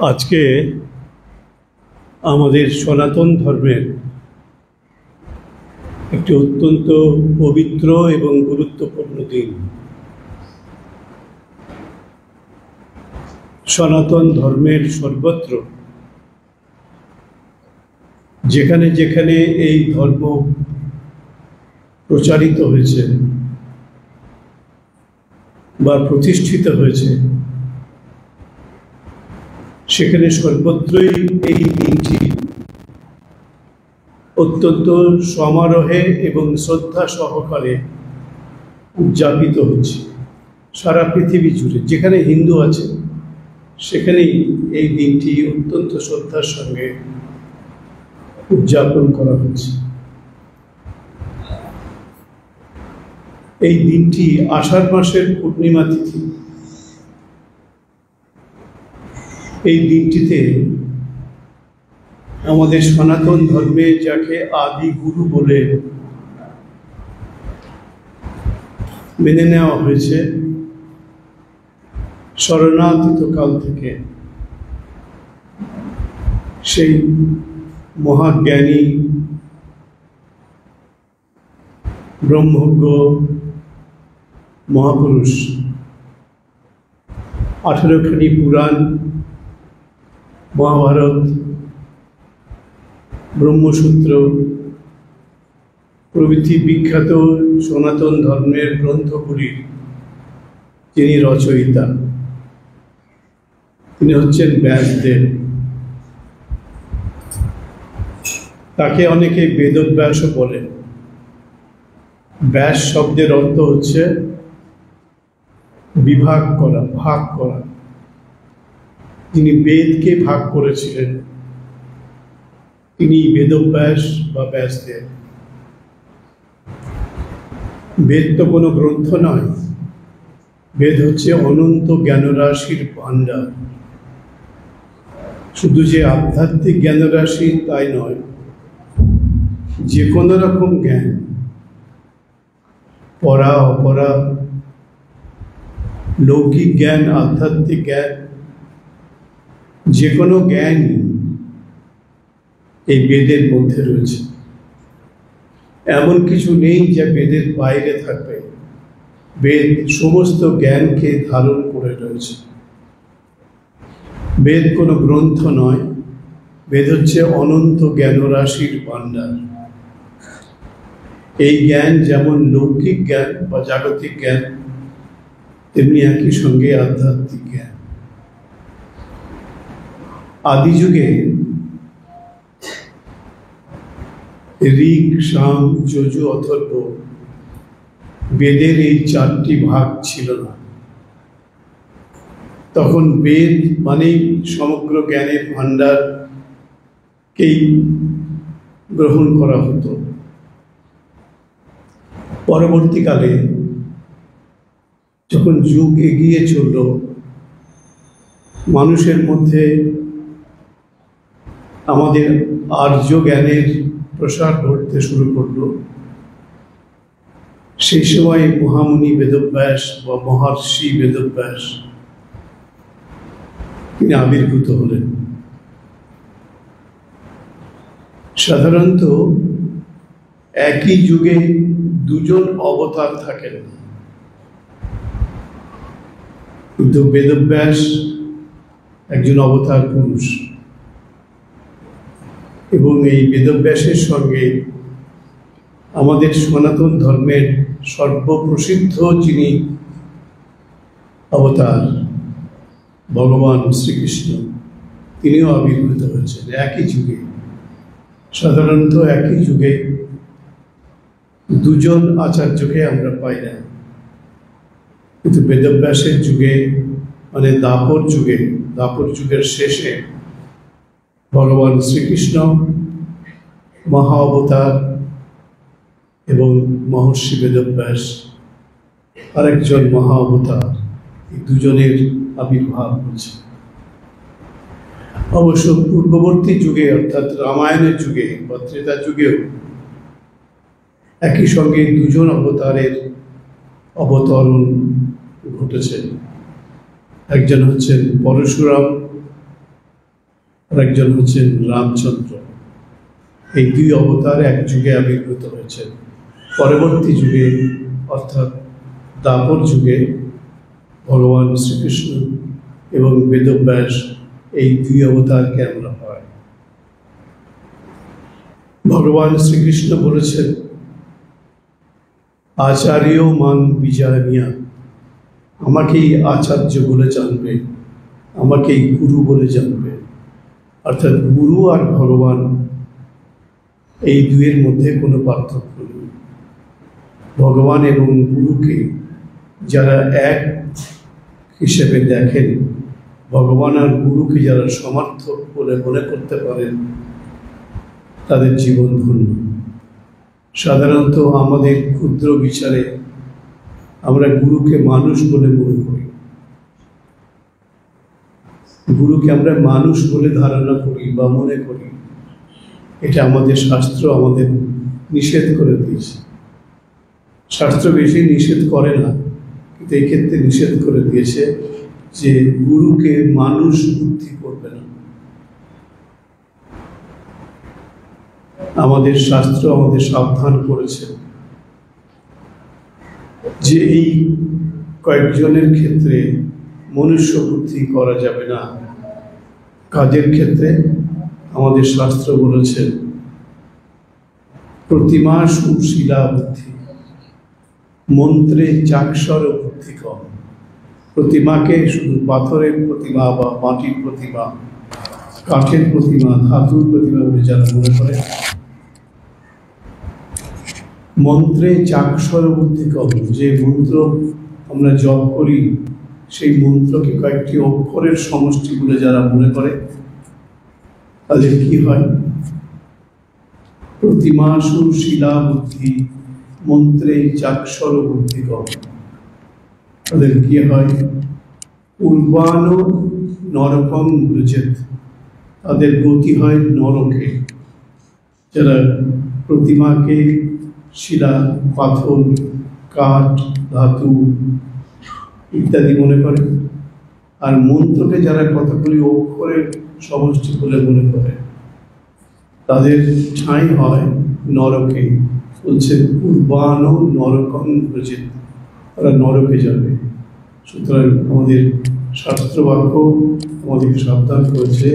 আজকে আমাদের সনাতন ধর্মের একটি অত্যন্ত পবিত্র এবং গুরুত্বপূর্ণ দিন। সনাতন ধর্মের সর্বত্র যেখানে যেখানে এই ধর্ম প্রচারিত হয়েছে বা প্রতিষ্ঠিত হয়েছে, সেখানে সর্বত্রই এই দিনটি অত্যন্ত সমারোহে এবং শ্রদ্ধা সহকারে উদযাপিত হচ্ছে। সারা পৃথিবী জুড়ে যেখানে হিন্দু আছে সেখানেই এই দিনটি অত্যন্ত শ্রদ্ধার সঙ্গে উদযাপন করা হচ্ছে। এই দিনটি আষাঢ় মাসের পূর্ণিমা তিথি। এই দিনটিতে আমাদের সনাতন ধর্মে যাকে আদি গুরু বলে মেনে নেওয়া হয়েছে শরণাতীত কাল থেকে, সেই মহাজ্ঞানী ব্রহ্মজ্ঞ মহাপুরুষ 18খানি পুরাণ, মহাভারত, ব্রহ্মসূত্র প্রভৃতি বিখ্যাত সনাতন ধর্মের গ্রন্থগুলির যিনি রচয়িতা, তিনি হচ্ছেন ব্যাসদেব। তাকে অনেকে বেদব্যাসও বলেন। ব্যাস শব্দের অর্থ হচ্ছে বিভাগ করা, ভাগ করা। যিনি বেদকে ভাগ করেছিলেন তিনি বেদব্যাস বা ব্যাসদেব। বেদ তো কোনো গ্রন্থ নয়, বেদ হচ্ছে অনন্ত জ্ঞানরাশির ভাণ্ডার। শুধু যে আধ্যাত্মিক জ্ঞানরাশি তাই নয়, যে কোনো রকম জ্ঞান, পড়া অপরা, লৌকিক জ্ঞান, আধ্যাত্মিক জ্ঞান, যে কোনো জ্ঞানই এই বেদের মধ্যে রয়েছে। এমন কিছু নেই যা বেদের বাইরে থাকবে। বেদ সমস্ত জ্ঞানকে ধারণ করে রয়েছে। বেদ কোনো গ্রন্থ নয়, বেদ হচ্ছে অনন্ত জ্ঞানরাশির ভাণ্ডার। এই জ্ঞান যেমন লৌকিক জ্ঞান বা জাগতিক জ্ঞান, তেমনি একই সঙ্গে আধ্যাত্মিক জ্ঞান। আদি যুগে ঋক, সাম, যজু, অথর্ব বেদের এই 4টি ভাগ ছিল না। তখন বেদ মানেই সমগ্র জ্ঞানের ভাণ্ডারকেই গ্রহণ করা হতো। পরবর্তীকালে যখন যুগ এগিয়ে চলল, মানুষের মধ্যে আমাদের আর্য জ্ঞানের প্রসার ঘটতে শুরু করল। সেই সময় মহামুনি বেদব্যাস বা মহর্ষি বেদব্যাস তিনি আবির্ভূত হলেন। সাধারণত একই যুগে দুজন অবতার থাকেন, কিন্তু বেদব্যাস একজন অবতার পুরুষ। এবং এই বেদব্যাসের সঙ্গে আমাদের সনাতন ধর্মের সর্বপ্রসিদ্ধ যিনি অবতার ভগবান শ্রীকৃষ্ণ, তিনিও আবির্ভূত হয়েছেন একই যুগে। সাধারণত একই যুগে দুজন আচার্যকে আমরা পাই না, কিন্তু বেদব্যাসের যুগে, মানে দ্বাপর যুগের শেষে ভগবান শ্রীকৃষ্ণ মহা অবতার এবং মহর্ষি বেদব্যাস আরেকজন মহা অবতার, এই দুজনের আবির্ভাব হয়েছে। অবশ্য পূর্ববর্তী যুগে অর্থাৎ রামায়ণের যুগে বা ত্রেতা যুগেও একই সঙ্গে দুজন অবতারের অবতরণ ঘটেছে। একজন হচ্ছেন পরশুরাম আর একজন হচ্ছেন রামচন্দ্র। এই দুই অবতার এক যুগে আবির্ভূত হয়েছে। পরবর্তী যুগে অর্থাৎ দ্বাপর যুগে ভগবান শ্রীকৃষ্ণ এবং বেদব্যাস এই দুই অবতারকে আমরা পাই। ভগবান শ্রীকৃষ্ণ বলেছেন, আচার্য মাং বিজানিয়া, আমাকেই আচার্য বলে জানবে, আমাকেই গুরু বলে জানবে। অর্থাৎ গুরু আর ভগবান এই দুয়ের মধ্যে কোনো পার্থক্য নেই। ভগবান এবং গুরুকে যারা এক হিসেবে দেখেন, ভগবান আর গুরুকে যারা সমার্থক বলে মনে করতে পারেন, তাদের জীবন ধন্য। সাধারণত আমাদের ক্ষুদ্র বিচারে আমরা গুরুকে মানুষ বলে মনে করি, গুরুকে আমরা মানুষ বলে ধারণা করি বা মনে করি। এটা আমাদের শাস্ত্র আমাদের নিষেধ করে দিয়েছে। শাস্ত্র বেশি নিষেধ করে না, কিন্তু এই ক্ষেত্রে নিষেধ করে দিয়েছে যে গুরুকে মানুষ বুদ্ধি করবে না। আমাদের শাস্ত্র আমাদের সাবধান করেছে যে এই কয়েকজনের ক্ষেত্রে মনুষ্য বুদ্ধি করা যাবে না। কাজের ক্ষেত্রে আমাদের শাস্ত্র বলেছে প্রতিমা সুশীলা বুদ্ধি, মন্ত্রে চাক্ষর বুদ্ধি কম। প্রতিমাকে শুধু পাথরের প্রতিমা বা মাটির প্রতিমা, কাঠের প্রতিমা, ধাতুর প্রতিমা বলে যারা মনে করে, মন্ত্রে চাক্ষর বুদ্ধি কম। যে মন্ত্র আমরা জপ করি সেই মন্ত্রকে কয়েকটি অক্ষরের সমষ্টি বলে যারা মনে করে, তাদের কি হয়? প্রতিমা সুশীলা বুদ্ধি, মন্ত্রে চাক্ষর বুদ্ধি কম। তাদের কি হয়? পূর্বাণ নরকম ব্রজেত, তাদের গতি হয় নরকে। যারা প্রতিমাকে শিলা, পাথর, কাঠ, ধাতু ইত্যাদি মনে করে, আর মন্ত্রকে যারা কতগুলি অক্ষরের সমষ্টি বলে মনে করে, তাদের ঠাঁই হয় নরকে। বলছে পূর্বাণ নরকম ব্রজেত, তারা নরকে যাবে। সুতরাং আমাদের শাস্ত্রবাক্য আমাদেরকে সাবধান করেছে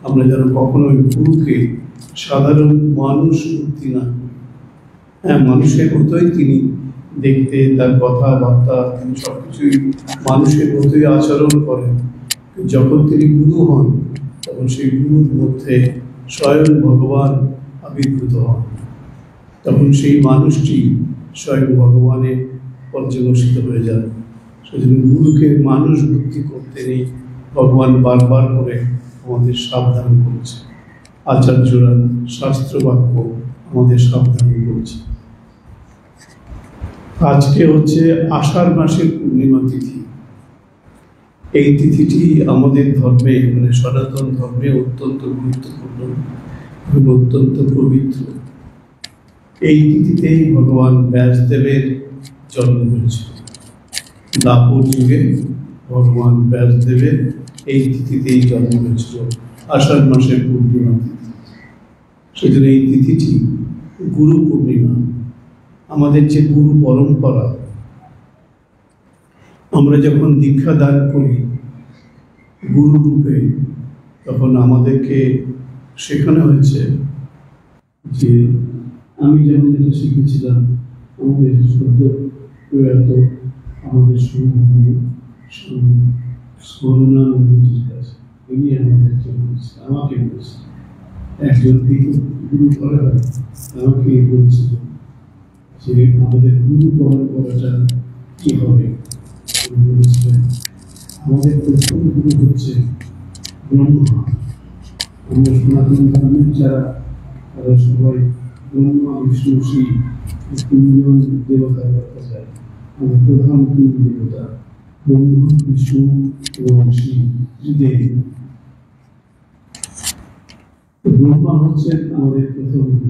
আমরা যেন কখনোই গুরুকে সাধারণ মানুষ বুদ্ধি না করি। হ্যাঁ, মানুষের মতোই তিনি দেখতে, তার কথাবার্তা, তিনি সবকিছুই মানুষের মতোই আচরণ করেন। যখন তিনি গুরু হন তখন সেই গুরুর মধ্যে স্বয়ং ভগবান আবির্ভূত হন, তখন সেই মানুষটি স্বয়ং ভগবানের পর্যবসিত হয়ে যায়। সেজন্য গুরুকে মানুষ বুদ্ধি করতে নেই, ভগবান বারবার করে আমাদের সাবধান করেছে। আচার্যরা শাস্ত্রবাক্য আমাদের সাবধান করেছে। আজকে হচ্ছে আষাঢ় মাসের পূর্ণিমা তিথি। এই তিথিটি আমাদের ধর্মে, মানে সনাতন ধর্মে অত্যন্ত গুরুত্বপূর্ণ এবং অত্যন্ত পবিত্র। এই তিথিতেই ভগবান ব্যাসদেবের জন্ম হয়েছিল। দ্বাপর যুগে ভগবান ব্যাসদেবের এই তিথিতেই জন্ম হয়েছিল, আষাঢ় মাসের পূর্ণিমা তিথি। সেজন্য এই তিথিটি গুরু পূর্ণিমা। আমাদের যে গুরু পরম্পরা, আমরা যখন দীক্ষা দান করি গুরু রূপে, তখন আমাদেরকে শেখানো হয়েছে যে আমি যেমন যেটা শিখেছিলাম আমাদের সদ্য প্রয়াত আমাদের স্মরণানন্দজির কাছে, উনি আমাদেরকে বলছে, আমাকে বলছে, একজনকে গুরু করা হয়, আমাকে বলছিল যে আমাদের গুরু পরম্পরাটা কি হবে। বলেছিলেন আমাদের প্রথম গুরু হচ্ছে ব্রহ্মা। আমরা সনাতন ধর্মের যারা, তারা সবাই ব্রহ্মা, বিষ্ণু, শিব তিনজন দেবতার কথা যায়। আমাদের প্রধান তিন দেবতা ব্রহ্মা, বিষ্ণু এবং শিব, ত্রিদেব। ব্রহ্মা হচ্ছেন আমাদের প্রথম গুরু,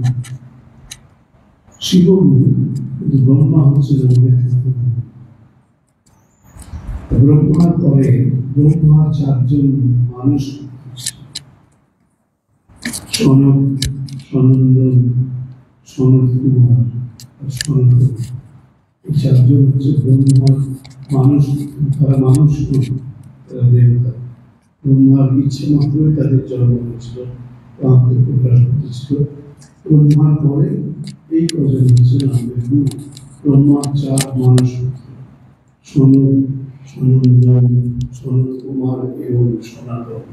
শিব গুরু, কিন্তু ব্রহ্মা হচ্ছেন আমাদের প্রথম গুরু। ব্রহ্মার পরে ব্রহ্মার চারজন মানুষ, সনক, সনন্দন, সনত কুমার আর সনাতন, এই চারজন হচ্ছে ব্রহ্মার মানুষ। তারা মানুষ নয়, তারা দেবতা। ব্রহ্মার ইচ্ছে মাত্রই তাদের জন্ম হয়েছিল, প্রকাশ ঘটেছিল। ব্রহ্মার পরে এই কজন হচ্ছেন আমাদের গুরু। ব্রহ্মার চার মানুষ, সনক, সনন্দন, সনত কুমার এবং সনাতন।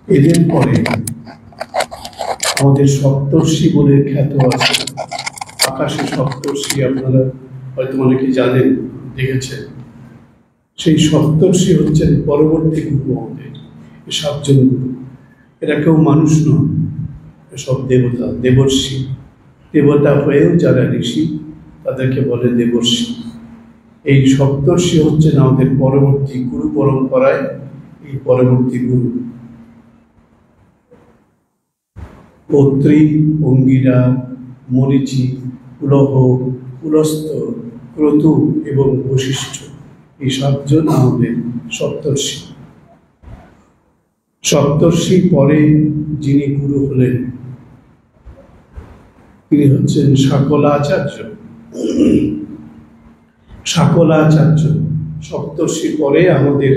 এদের পরে আমাদের সপ্তর্ষি বলে খ্যাত আছে। আকাশে সপ্তর্ষি আপনারা হয়তো অনেকে জানেন, দেখেছেন। সেই সপ্তর্ষি হচ্ছেন পরবর্তী গুরু আমাদের, সাতজন গুরু। এরা কেউ মানুষ নয়, সব দেবতা, দেবর্ষি। দেবতা হয়েও যারা ঋষি তাদেরকে বলে দেবর্ষি। এই সপ্তর্ষি হচ্ছেন আমাদের পরবর্তী গুরু পরম্পরায় এই পরবর্তী গুরু। অত্রি, অঙ্গিরা, মরীচি, পুলহ, পুলস্ত, ক্রতু এবং বশিষ্ঠ, এই সাতজন আমাদের সপ্তর্ষি। সপ্তর্ষি পরে যিনি গুরু হলেন তিনি হচ্ছেন শাকলাচার্য। শাকলাচার্য সপ্তর্ষি পরে আমাদের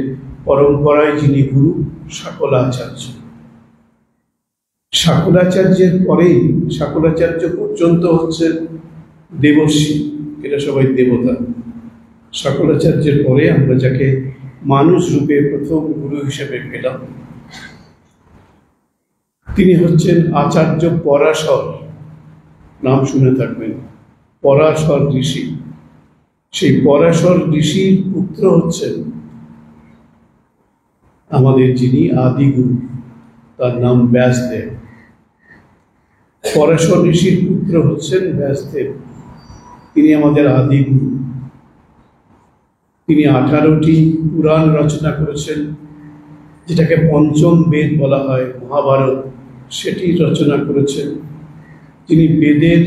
পরম্পরায় যিনি গুরু, শাকলাচার্য। শাকলাচার্যের পরেই, শাকলাচার্য পর্যন্ত হচ্ছে দেবর্ষি, এরা সবাই দেবতা। শাকলাচার্যের পরে আমরা যাকে মানুষ রূপে প্রথম গুরু হিসেবে পেলাম তিনি হচ্ছেন আচার্য পরাশর। নাম শুনে থাকবেন, পরাশর ঋষি। সেই পরাশর ঋষির পুত্র হচ্ছেন আমাদের যিনি আদিগুরু, তার নাম ব্যাসদেব। পরাশর ঋষির পুত্র হচ্ছেন ব্যাসদেব, তিনি আমাদের আদিগুরু। তিনি 18টি পুরাণ রচনা করেছেন, যেটাকে পঞ্চম বেদ বলা হয়, মহাভারত, সেটি রচনা করেছেন। তিনি বেদের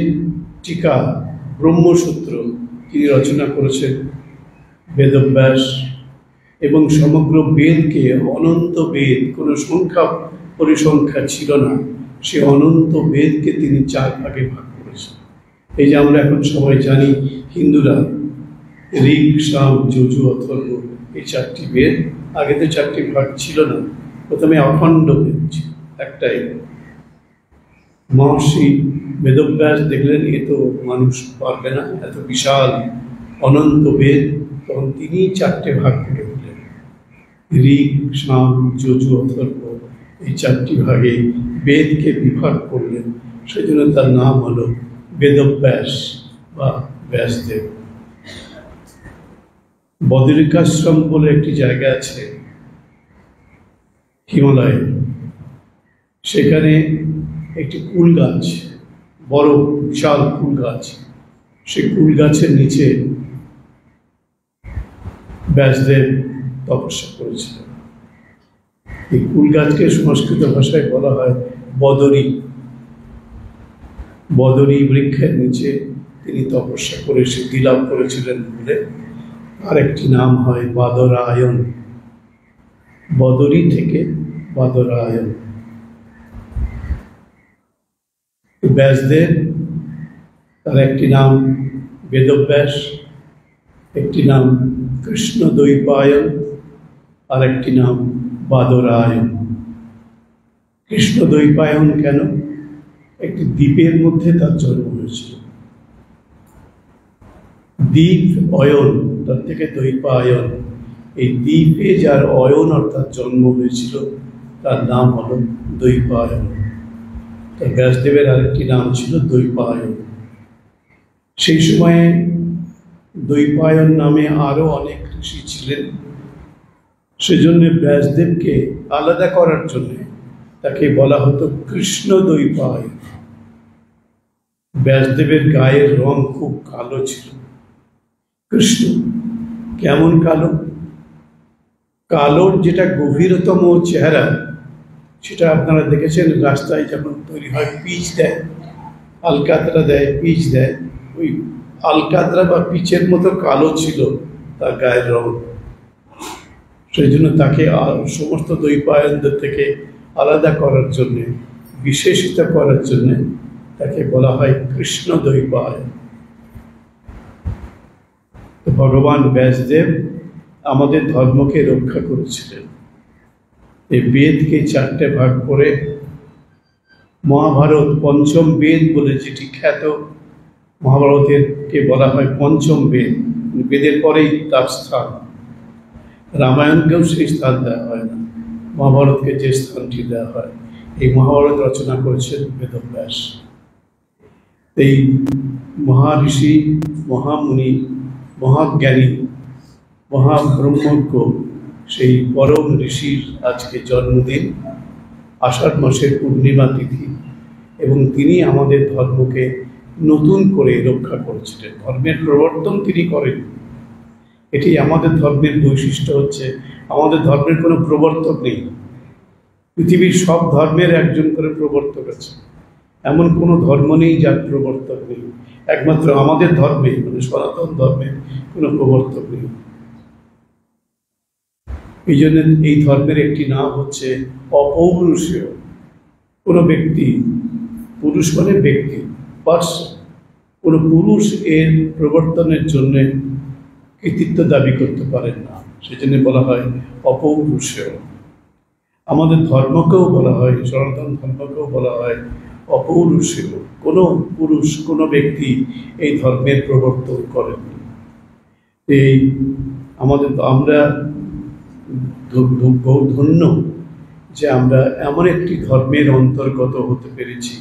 টিকা, ব্রহ্মসূত্র তিনি রচনা করেছেন, বেদব্যাস। এবং সমগ্র বেদকে, অনন্ত বেদ, কোনো সংখ্যা পরিসংখ্যা ছিল না, সে অনন্ত বেদকে তিনি 4 ভাগে ভাগ করেছেন। এই যে আমরা এখন সবাই জানি, হিন্দুরা ঋগ, সাম, যজু, অথর্ব, এই 4টি বেদ। আগে তো 4টি ভাগ ছিল না, প্রথমে অখণ্ড বেদ ছিল, একটাই। মহর্ষি বেদব্যাস দেখলেন এ তো মানুষ পারবে না, এত বিশাল অনন্ত বেদ, তখন তিনি 4টে ভাগ করে দিলেন। ঋগ, সাম, যজু, অথর্ব, এই 4টি ভাগে বেদকে বিভাগ করলেন। সেজন্য তার নাম হলো বেদব্যাস বা ব্যাসদেব। বদরিকাশ্রম বলে একটি জায়গা আছে হিমালয়ে, সেখানে একটি কুল গাছ, বড় বিশাল কুল গাছ, সেই কুল গাছের নিচে ব্যাসদেব তপস্যা করেছিলেন। এই কুল গাছকে সংস্কৃত ভাষায় বলা হয় বদরী। বদরী বৃক্ষের নিচে তিনি তপস্যা করে সিদ্ধি লাভ করেছিলেন বলে আরেকটি নাম হয় বাদরায়ণ। বদরী থেকে বাদরায়ণ। ব্যাসদেব, তার একটি নাম বেদব্যাস, একটি নাম কৃষ্ণদ্বৈপায়ন, আর একটি নাম বাদরায়ণ। কৃষ্ণদ্বৈপায়ন কেন? একটি দ্বীপের মধ্যে তার জন্ম হয়েছিল। দ্বীপ অয়ন, তার থেকে দ্বৈপায়ন। এই দ্বীপে যার অয়ন অর্থাৎ জন্ম হয়েছিল তার নাম হল দ্বৈপায়ন। তার ব্যাসদেবের আরেকটি নাম ছিল দ্বৈপায়ন। সেই সময়ে দ্বৈপায়ন নামে আরো অনেক ঋষি ছিলেন। সেজন্য ব্যাসদেবকে আলাদা করার জন্য তাকে বলা হতো কৃষ্ণ দ্বৈপায়ন। ব্যাসদেবের গায়ের রং খুব কালো ছিল। কৃষ্ণ কেমন কালো? কালোর যেটা গভীরতম চেহারা, সেটা আপনারা দেখেছেন রাস্তায় যখন তৈরি হয়, পিচ দেয়, আলকাতরা দেয়, পিচ দেয়, ওই আলকাতরা বা পিচের মতো কালো ছিল তার গায়ের রং। সেই জন্য তাকে সমস্ত দ্বৈপায়নদের থেকে আলাদা করার জন্যে, বিশেষিত করার জন্যে তাকে বলা হয় কৃষ্ণ দ্বৈপায়ন। তো ভগবান ব্যাসদেব আমাদের ধর্মকে রক্ষা করেছিলেন। এই বেদকে 4টে ভাগ করে মহাভারত পঞ্চম বেদ বলে যেটি খ্যাত, মহাভারতেরকে বলা হয় পঞ্চম বেদ, বেদের পরেই তার স্থান। রামায়ণকেও সেই স্থান দেওয়া হয় না, মহাভারতকে যে স্থানটি দেওয়া হয়। এই মহাভারত রচনা করেছেন বেদব্যাস। এই মহাঋষি, মহামুনি, মহাজ্ঞানী, মহাব্রহ্মজ্ঞ সেই পরম ঋষির আজকে জন্মদিন, আষাঢ় মাসের পূর্ণিমা তিথি, এবং তিনি আমাদের ধর্মকে নতুন করে রক্ষা করেছিলেন। ধর্মের প্রবর্তন তিনি করেন। এটি আমাদের ধর্মের বৈশিষ্ট্য হচ্ছে, আমাদের ধর্মের কোনো প্রবর্তক নেই। পৃথিবীর সব ধর্মের একজন করে প্রবর্তক আছে, এমন কোনো ধর্ম নেই যার প্রবর্তক নেই। একমাত্র আমাদের ধর্মে, মানে সনাতন ধর্মের কোনো প্রবর্তক নেই। এই জন্য এই ধর্মের একটি নাম হচ্ছে অপৌরুষীয়। কোনো ব্যক্তি, পুরুষ মানে ব্যক্তি, পার্সন, কোনো পুরুষ এর প্রবর্তনের জন্য কৃতিত্ব দাবি করতে পারেন না, সেজন্য বলা হয় অপৌরুষীয়। আমাদের ধর্মকেও বলা হয়, সনাতন ধর্মকেও বলা হয় অপৌরুষীয়। কোনো পুরুষ, কোনো ব্যক্তি এই ধর্মের প্রবর্তন করেননি। এই আমরা ধন্য যে আমরা এমন একটি ধর্মের অন্তর্গত হতে পেরেছি।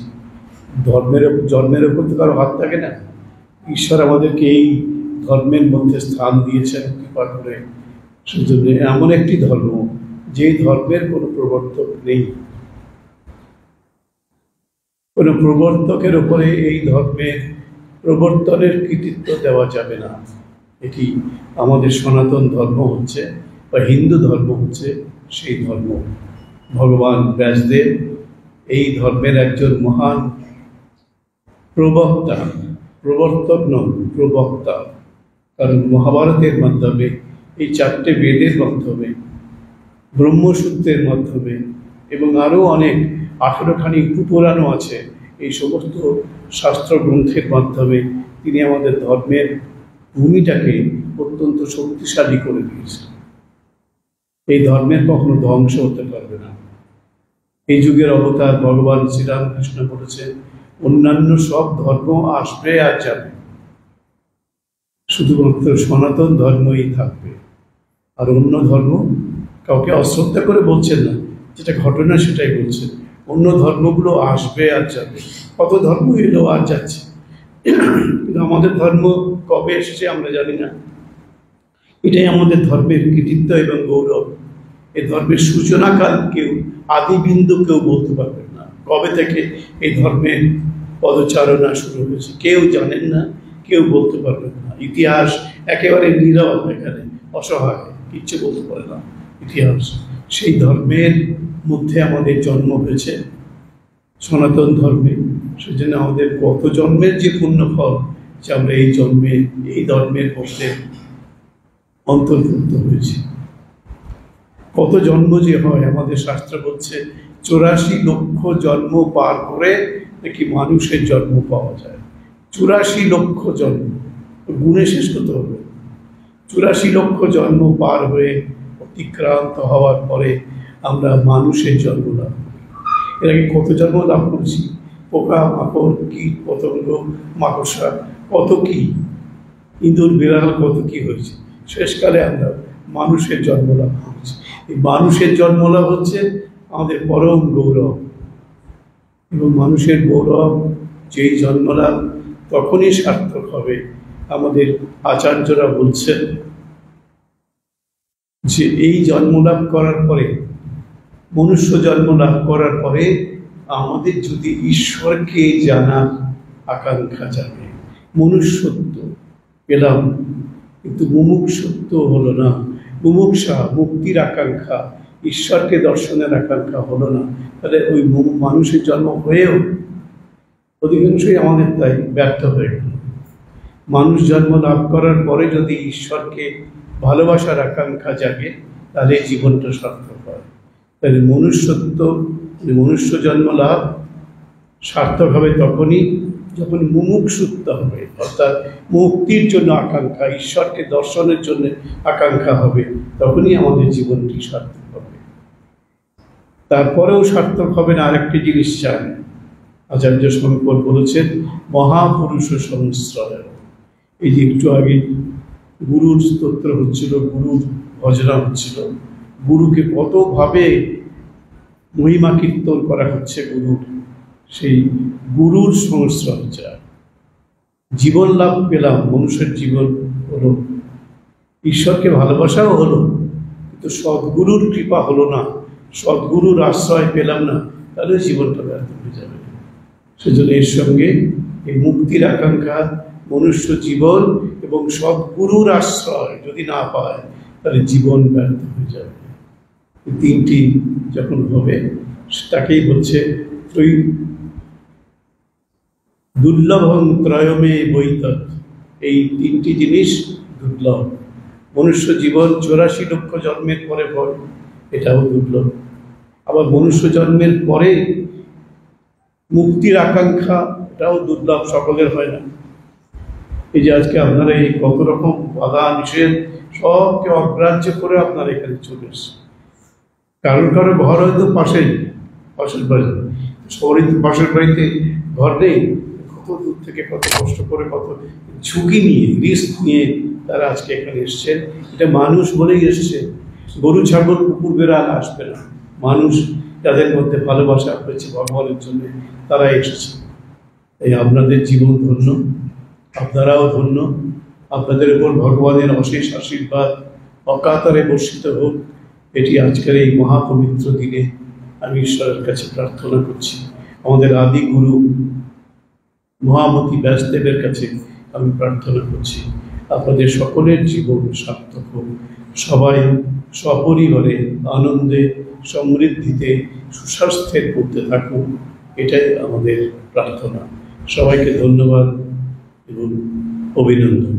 জন্মের উপর তো কারো হাত থাকে না। ঈশ্বর আমাদেরকে এই ধর্মের মধ্যে স্থান দিয়েছেন কৃপা করে। সেজন্য এমন একটি ধর্ম, যে ধর্মের কোনো প্রবর্তক নেই। কোনো প্রবর্তকের উপরে এই ধর্মের প্রবর্তনের কৃতিত্ব দেওয়া যাবে না। এটি আমাদের সনাতন ধর্ম হচ্ছে, বা হিন্দু ধর্ম হচ্ছে সেই ধর্ম। ভগবান ব্যাসদেব এই ধর্মের একজন মহান প্রবক্তা, প্রবর্তক নন, প্রবক্তা। কারণ মহাভারতের মাধ্যমে, এই 4টে বেদের মাধ্যমে, ব্রহ্মসূত্রের মাধ্যমে, এবং আরও অনেক 18খানি উপপুরাণও আছে, এই সমস্ত শাস্ত্র গ্রন্থের মাধ্যমে তিনি আমাদের ধর্মের ভূমিটাকে অত্যন্ত শক্তিশালী করে দিয়েছেন। এই ধর্মের কখনো ধ্বংস হতে পারবে না। এই যুগের অবতার ভগবান শ্রীরামকৃষ্ণ বলেছেন, অন্যান্য সব ধর্ম আসবে আর যাবে, শুধুমাত্র সনাতন ধর্মই থাকবে। আর অন্য ধর্ম, কাউকে অশ্রদ্ধা করে বলছেন না, যেটা ঘটনা সেটাই বলছেন। অন্য ধর্মগুলো আসবে আর যাবে। কত ধর্ম এলো আর যাচ্ছে, কিন্তু আমাদের ধর্ম কবে এসেছে আমরা জানি না। এটাই আমাদের ধর্মের কৃতিত্ব এবং গৌরব। এই ধর্মের সূচনাকাল কেউ, আদিবিন্দু কেউ বলতে পারবেন না। কবে থেকে এই ধর্মের পদচারণা শুরু হয়েছে কেউ জানেন না, কেউ বলতে পারবেন না। ইতিহাস একেবারে নীরব, এখানে অসহায়, কিচ্ছু বলতে পারে না ইতিহাস। সেই ধর্মের মধ্যে আমাদের জন্ম হয়েছে, সনাতন ধর্মে। সেজন্য আমাদের কত জন্মের যে পুণ্য ফল, যে আমরা এই জন্মে এই ধর্মের মধ্যে অন্তর্ভুক্ত হয়েছি। কত জন্ম যে হয়, আমাদের শাস্ত্র বলছে 84 লক্ষ জন্ম পার করে নাকি মানুষের জন্ম পাওয়া যায়। 84 লক্ষ জন্ম, গুণে শেষ করতে হবে। 84 লক্ষ জন্ম পার হয়ে অতিক্রান্ত হওয়ার পরে আমরা মানুষের জন্ম লাভ করি। এর আগে কত জন্ম লাভ করেছি, পোকা মাকড়, কীট পতঙ্গ, মাকড়সা, কত কি, ইঁদুর বিড়াল, কত কি হয়েছে। শেষকালে আমরা মানুষের জন্ম লাভ করেছি। এই মানুষের জন্ম লাভ হচ্ছে আমাদের পরম গৌরব। এবং মানুষের গৌরব, যেই জন্মলাভ তখনই সার্থক হবে। আমাদের আচার্যরা বলছেন যে এই জন্মলাভ করার পরে, মনুষ্য জন্ম লাভ করার পরে আমাদের যদি ঈশ্বরকে জানার আকাঙ্ক্ষা জাগে, মনুষ্যত্ব পেলাম কিন্তু মুমুক্ষুত্ব হলো না, মুমুক্ষা মুক্তির আকাঙ্ক্ষা, ঈশ্বরকে দর্শনের আকাঙ্ক্ষা হলো না, তাহলে ওই মানুষের জন্ম হয়েও অধিকাংশই আমাদের তাই ব্যর্থ হয়ে গেল। মানুষ জন্ম লাভ করার পরে যদি ঈশ্বরকে ভালোবাসার আকাঙ্ক্ষা জাগে, তাহলে জীবনটা সার্থক হয়। তাহলে মনুষ্যত্ব মনুষ্য জন্ম লাভ সার্থক হবে তখনই যখন মুমুক্ষুত্ব হবে, অর্থাৎ মুক্তির জন্য আকাঙ্ক্ষা, ঈশ্বরকে দর্শনের জন্য আকাঙ্ক্ষা হবে, তখনই আমাদের জীবনটি সার্থক হবে। তারপরেও সার্থক হবে না আরেকটি জিনিস চান। আচার্য শঙ্কর বলেছেন মহাপুরুষ সংশ্রয়। এই যে একটু আগে গুরুর স্তোত্র হচ্ছিল, গুরুর ভজনা হচ্ছিল, গুরুকে কতভাবে মহিমা কীর্তন করা হচ্ছে গুরুর, সেই গুরুর সংস্রব চায়। জীবন লাভ পেলাম, মনুষ্যের জীবন হলো, ঈশ্বরকে ভালোবাসাও হলো, কিন্তু সদ্গুরুর কৃপা হলো না, সদ্গুরুর আশ্রয় পেলাম না, তাহলে জীবনটা ব্যর্থ হয়ে যাবে। সেজন্য এর সঙ্গে এই মুক্তির আকাঙ্ক্ষা, মনুষ্য জীবন এবং সদ্গুরুর আশ্রয় যদি না পায় তাহলে জীবন ব্যর্থ হয়ে যাবে। তিনটি যখন হবে তাকেই হচ্ছে দুর্লভং ত্রয়মে বৈতৎ। এই তিনটি জিনিস দুর্লভ। মনুষ্য জীবন 84 লক্ষ জন্মের পরে পর, এটাও দুর্লভ। আবার মনুষ্য জন্মের পরে মুক্তির আকাঙ্ক্ষা, এটাও দুর্লভ, সকলের হয় না। এই যে আজকে আপনারা এই কত রকম বাধা নিষেধ সবকে অগ্রাহ্য করে আপনারা এখানে চলে এসছে। কারোর কারো ঘর হয়তো পাশেই, পাশের বাড়ি, সবারই তো পাশের বাড়িতে ঘর নেই। কত দূর থেকে, কত কষ্ট করে, কত ঝুঁকি নিয়ে, রিস্ক নিয়ে তারা আজকে এখানে এসছেন। এটা মানুষ বলেই এসছে। গরু, ছাগল, কুকুর, বেড়াল আসবে না, মানুষ যাদের মধ্যে ভালোবাসা হয়েছে ভগবানের জন্য তারা এসেছে। এই আপনাদের জীবন ধন্য, আপনারাও ধন্য। আপনাদের উপর ভগবানের অশেষ আশীর্বাদ অকাতরে বর্ষিত হোক, এটি আজকের এই মহাপবিত্র দিনে আমি ঈশ্বরের কাছে প্রার্থনা করছি। আমাদের আদি গুরু মহামতি ব্যাসদেবের কাছে আমি প্রার্থনা করছি আপনাদের সকলের জীবন সার্থক হোক, সবাই সপরিবারে আনন্দে, সমৃদ্ধিতে, সুস্বাস্থ্যের মধ্যে থাকুন, এটাই আমাদের প্রার্থনা। সবাইকে ধন্যবাদ এবং অভিনন্দন।